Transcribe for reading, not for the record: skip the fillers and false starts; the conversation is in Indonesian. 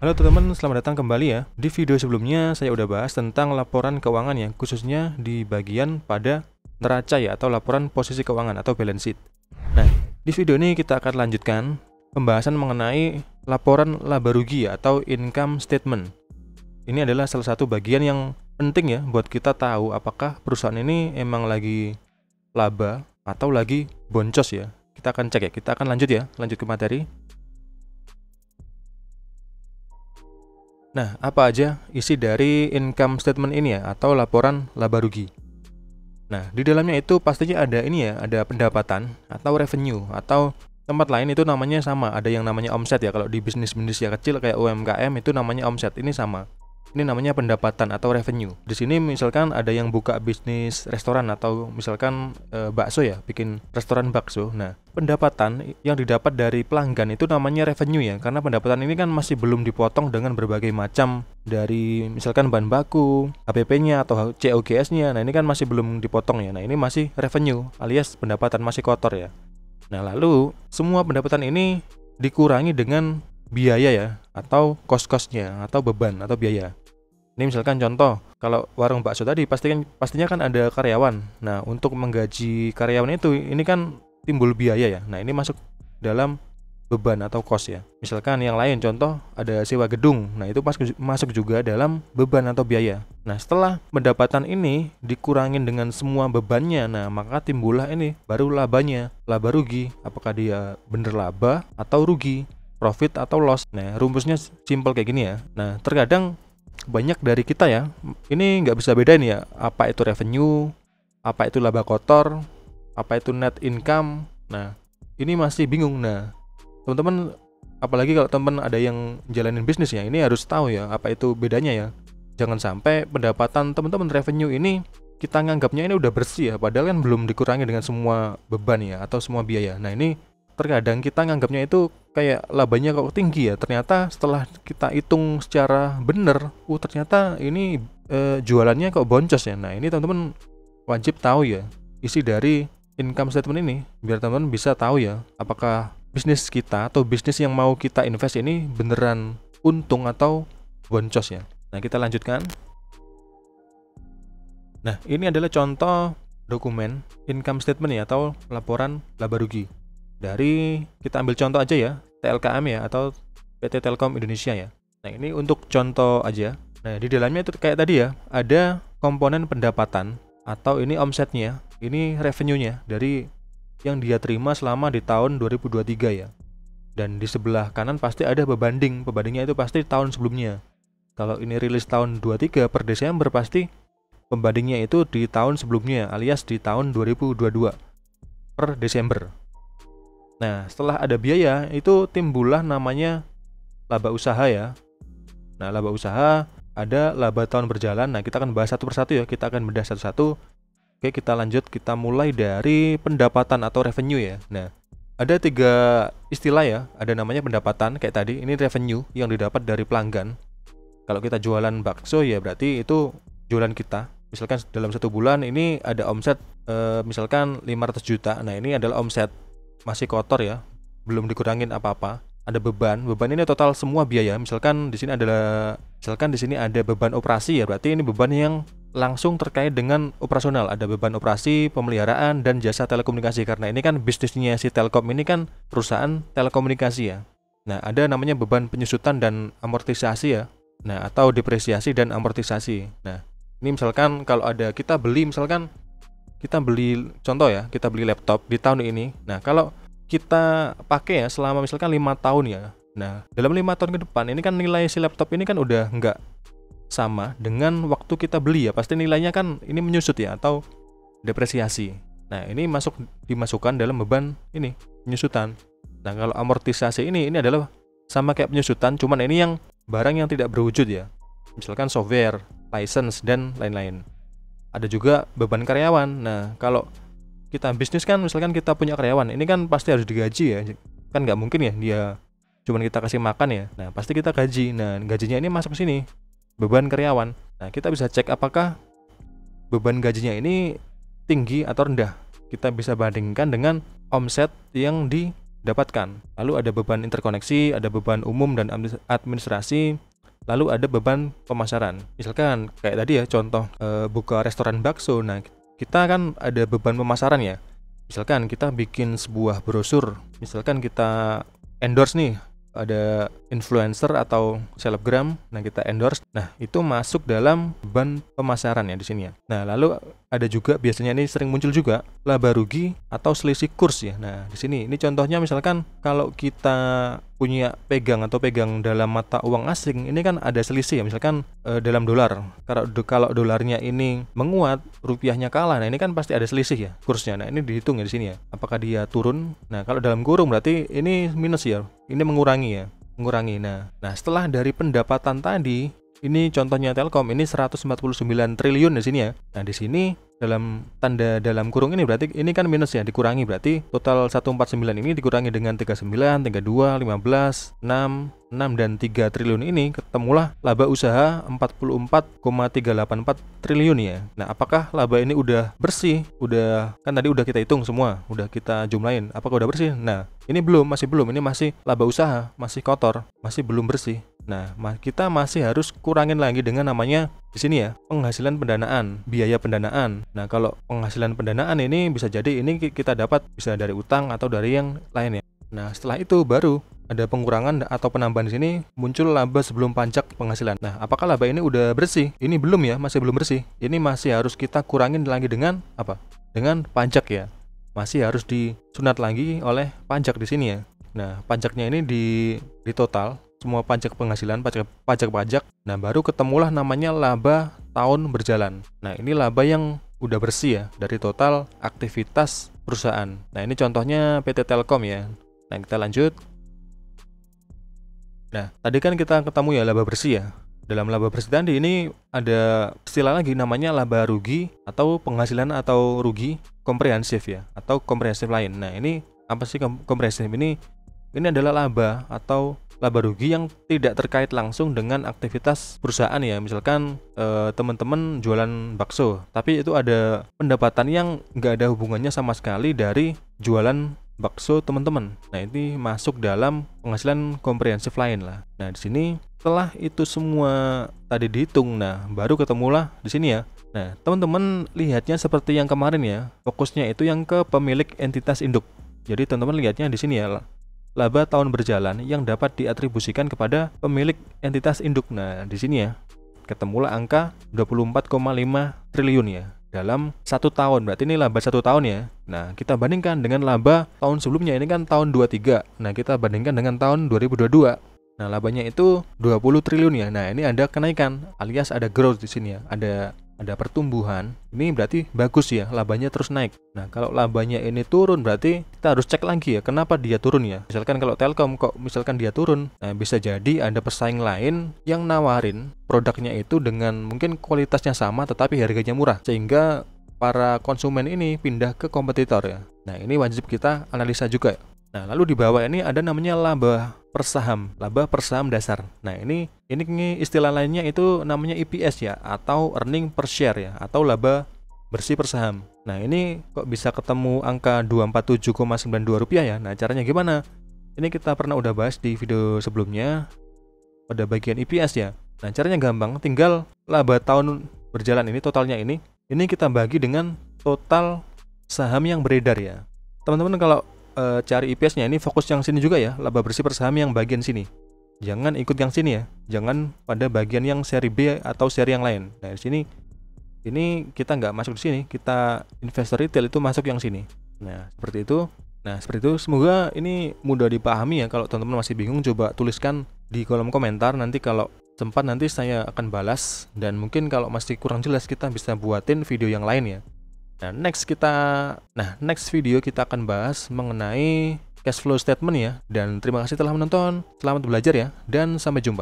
Halo teman-teman, selamat datang kembali ya. Di video sebelumnya saya udah bahas tentang laporan keuangan ya, khususnya di bagian pada neraca ya, atau laporan posisi keuangan atau balance sheet. Nah, di video ini kita akan lanjutkan pembahasan mengenai laporan laba rugi ya, atau income statement. Ini adalah salah satu bagian yang penting ya buat kita tahu apakah perusahaan ini emang lagi laba atau lagi boncos ya. Kita akan cek ya, kita akan lanjut ke materi. Nah, apa aja isi dari income statement ini ya, atau laporan laba rugi? Nah, di dalamnya itu pastinya ada ini ya, ada pendapatan atau revenue, atau tempat lain itu namanya sama, ada yang namanya omset ya. Kalau di bisnis-bisnis yang kecil kayak UMKM itu namanya omset, ini sama. Ini namanya pendapatan atau revenue. Di sini misalkan ada yang buka bisnis restoran atau misalkan bakso ya, bikin restoran bakso. Nah, pendapatan yang didapat dari pelanggan itu namanya revenue ya, karena pendapatan ini kan masih belum dipotong dengan berbagai macam dari misalkan bahan baku, HPP-nya atau COGS-nya. Nah, ini kan masih belum dipotong ya. Nah, ini masih revenue alias pendapatan masih kotor ya. Nah, lalu semua pendapatan ini dikurangi dengan biaya ya, atau cost-costnya, atau beban atau biaya. Ini misalkan contoh, kalau warung bakso tadi pastinya kan ada karyawan. Nah, untuk menggaji karyawan itu ini kan timbul biaya ya. Nah, ini masuk dalam beban atau cost ya. Misalkan yang lain contoh ada sewa gedung. Nah, itu masuk juga dalam beban atau biaya. Nah, setelah pendapatan ini dikurangin dengan semua bebannya, nah maka timbullah ini baru labanya. Laba rugi, apakah dia bener laba atau rugi, profit atau loss. Nah, rumusnya simple kayak gini ya. Nah, terkadang banyak dari kita ya, ini nggak bisa bedain ya, apa itu revenue, apa itu laba kotor, apa itu net income. Nah, ini masih bingung. Nah, teman-teman, apalagi kalau teman ada yang jalanin bisnis ya, ini harus tahu ya, apa itu bedanya ya. Jangan sampai pendapatan teman-teman revenue ini kita nganggapnya ini udah bersih ya, padahal kan belum dikurangi dengan semua beban ya, atau semua biaya. Nah, ini terkadang kita nganggapnya itu kayak labanya kok tinggi ya, ternyata setelah kita hitung secara bener, ternyata ini jualannya kok boncos ya. Nah, ini teman-teman wajib tahu ya isi dari income statement ini, biar teman-teman bisa tahu ya apakah bisnis kita atau bisnis yang mau kita invest ini beneran untung atau boncos ya. Nah, kita lanjutkan. Nah, ini adalah contoh dokumen income statement ya, atau laporan laba rugi. Dari kita ambil contoh aja ya, TLKM ya, atau PT Telkom Indonesia ya. Nah, ini untuk contoh aja. Nah, di dalamnya itu kayak tadi ya, ada komponen pendapatan atau ini omsetnya, ini revenue-nya dari yang dia terima selama di tahun 2023 ya. Dan di sebelah kanan pasti ada pembanding. Pembandingnya itu pasti tahun sebelumnya. Kalau ini rilis tahun 23 per Desember, pasti pembandingnya itu di tahun sebelumnya alias di tahun 2022 per Desember. Nah, setelah ada biaya, itu timbullah namanya laba usaha ya. Nah, laba usaha, ada laba tahun berjalan. Nah, kita akan bahas satu persatu ya, kita akan bedah satu-satu. Oke, kita lanjut, kita mulai dari pendapatan atau revenue ya. Nah, ada 3 istilah ya, ada namanya pendapatan, kayak tadi, ini revenue yang didapat dari pelanggan. Kalau kita jualan bakso ya berarti itu jualan kita. Misalkan dalam 1 bulan ini ada omset misalkan 500 juta, nah ini adalah omset. Masih kotor ya, belum dikurangin apa-apa. Ada beban ini total semua biaya. Misalkan di sini ada beban operasi ya, berarti ini beban yang langsung terkait dengan operasional. Ada beban operasi, pemeliharaan, dan jasa telekomunikasi. Karena ini kan bisnisnya si Telkom ini kan perusahaan telekomunikasi ya. Nah, ada namanya beban penyusutan dan amortisasi ya. Nah, atau depresiasi dan amortisasi. Nah, ini misalkan kalau ada kita beli contoh ya, kita beli laptop di tahun ini. Nah, kalau kita pakai ya selama misalkan 5 tahun ya. Nah, dalam 5 tahun ke depan ini kan nilai si laptop ini kan udah nggak sama dengan waktu kita beli ya. Pasti nilainya kan ini menyusut ya, atau depresiasi. Nah, ini dimasukkan dalam beban ini, penyusutan. Nah, kalau amortisasi ini adalah sama kayak penyusutan, cuman ini yang barang yang tidak berwujud ya. Misalkan software, license, dan lain-lain. Ada juga beban karyawan. Nah, kalau kita bisnis kan misalkan kita punya karyawan, ini kan pasti harus digaji ya. Kan nggak mungkin ya dia cuman kita kasih makan ya. Nah, pasti kita gaji. Nah, gajinya ini masuk sini, beban karyawan. Nah, kita bisa cek apakah beban gajinya ini tinggi atau rendah. Kita bisa bandingkan dengan omset yang dapatkan. Lalu ada beban interkoneksi, ada beban umum dan administrasi, lalu ada beban pemasaran. Misalkan kayak tadi ya contoh buka restoran bakso. Nah, kita kan ada beban pemasaran ya. Misalkan kita bikin sebuah brosur, misalkan kita endorse nih, ada influencer atau selebgram, nah kita endorse, nah itu masuk dalam beban pemasaran ya di sini ya. Nah lalu ada juga biasanya ini sering muncul juga laba rugi atau selisih kurs ya. Nah di sini ini contohnya misalkan kalau kita punya pegang dalam mata uang asing, ini kan ada selisih ya, misalkan dalam dolar. Kalau dolarnya ini menguat, rupiahnya kalah, nah ini kan pasti ada selisih ya kursnya. Nah ini dihitung ya di sini ya. Apakah dia turun? Nah kalau dalam kurung berarti ini minus ya. Ini mengurangi ya. Nah setelah dari pendapatan tadi, ini contohnya Telkom, ini 149 triliun di sini ya. Nah di sini dalam tanda dalam kurung ini berarti ini kan minus ya, dikurangi, berarti total 149 ini dikurangi dengan 39, 32, 15, 6 dan 3 triliun ini, ketemulah laba usaha 44,384 triliun ya. Nah apakah laba ini udah bersih? Udah, kan tadi udah kita hitung semua, udah kita jumlahin, apakah udah bersih? Nah ini masih belum, ini masih laba usaha, masih kotor, masih belum bersih. Nah, kita masih harus kurangin lagi dengan namanya di sini ya, penghasilan pendanaan, biaya pendanaan. Nah, kalau penghasilan pendanaan ini bisa jadi ini kita dapat bisa dari utang atau dari yang lain ya. Nah, setelah itu baru ada pengurangan atau penambahan di sini, muncul laba sebelum pajak penghasilan. Nah, apakah laba ini udah bersih? Ini belum ya, masih belum bersih. Ini masih harus kita kurangin lagi dengan apa? Dengan pajak ya. Masih harus disunat lagi oleh pajak di sini ya. Nah, pajaknya ini di total semua pajak penghasilan, pajak. Nah, baru ketemulah namanya laba tahun berjalan. Nah, ini laba yang udah bersih ya dari total aktivitas perusahaan. Nah, ini contohnya PT Telkom ya. Nah, kita lanjut. Nah, tadi kan kita ketemu ya laba bersih ya. Dalam laba bersih tadi ini ada istilah lagi namanya laba rugi atau penghasilan atau rugi komprehensif ya, atau komprehensif lain. Nah, ini apa sih komprehensif ini? Ini adalah laba atau laba rugi yang tidak terkait langsung dengan aktivitas perusahaan ya. Misalkan teman-teman jualan bakso, tapi itu ada pendapatan yang nggak ada hubungannya sama sekali dari jualan bakso teman-teman. Nah, ini masuk dalam penghasilan komprehensif lain lah. Nah, di sini setelah itu semua tadi dihitung, nah baru ketemulah di sini ya. Nah, teman-teman lihatnya seperti yang kemarin ya, fokusnya itu yang ke pemilik entitas induk. Jadi teman-teman lihatnya di sini ya, laba tahun berjalan yang dapat diatribusikan kepada pemilik entitas induk. Nah, di sini ya, ketemulah angka 24,5 triliun ya dalam 1 tahun. Berarti ini laba 1 tahun ya. Nah, kita bandingkan dengan laba tahun sebelumnya, ini kan tahun 23. Nah, kita bandingkan dengan tahun 2022. Nah, labanya itu 20 triliun ya. Nah, ini ada kenaikan alias ada growth di sini ya. Ada pertumbuhan. Ini berarti bagus ya, labanya terus naik. Nah, kalau labanya ini turun berarti kita harus cek lagi ya, kenapa dia turun ya. Misalkan kalau Telkom kok misalkan dia turun, nah bisa jadi ada pesaing lain yang nawarin produknya itu dengan mungkin kualitasnya sama tetapi harganya murah, sehingga para konsumen ini pindah ke kompetitor ya. Nah, ini wajib kita analisa juga. Nah, lalu di bawah ini ada namanya laba per saham dasar. Nah, ini istilah lainnya itu namanya EPS ya, atau earning per share ya, atau laba bersih per saham. Nah, ini kok bisa ketemu angka 247,92 rupiah ya. Nah, caranya gimana? Ini kita pernah udah bahas di video sebelumnya pada bagian EPS ya. Nah, caranya gampang, tinggal laba tahun berjalan ini totalnya ini kita bagi dengan total saham yang beredar ya. Teman-teman kalau cari EPS-nya ini fokus yang sini juga ya, laba bersih per saham yang bagian sini. Jangan ikut yang sini ya. Jangan pada bagian yang seri B atau seri yang lain. Nah, di sini ini kita nggak masuk di sini, kita investor retail itu masuk yang sini. Nah, seperti itu. Semoga ini mudah dipahami ya. Kalau teman-teman masih bingung, coba tuliskan di kolom komentar. Nanti kalau sempat nanti saya akan balas, dan mungkin kalau masih kurang jelas kita bisa buatin video yang lain ya. Nah, next video kita akan bahas mengenai cash flow statement ya. Dan terima kasih telah menonton. Selamat belajar ya, dan sampai jumpa.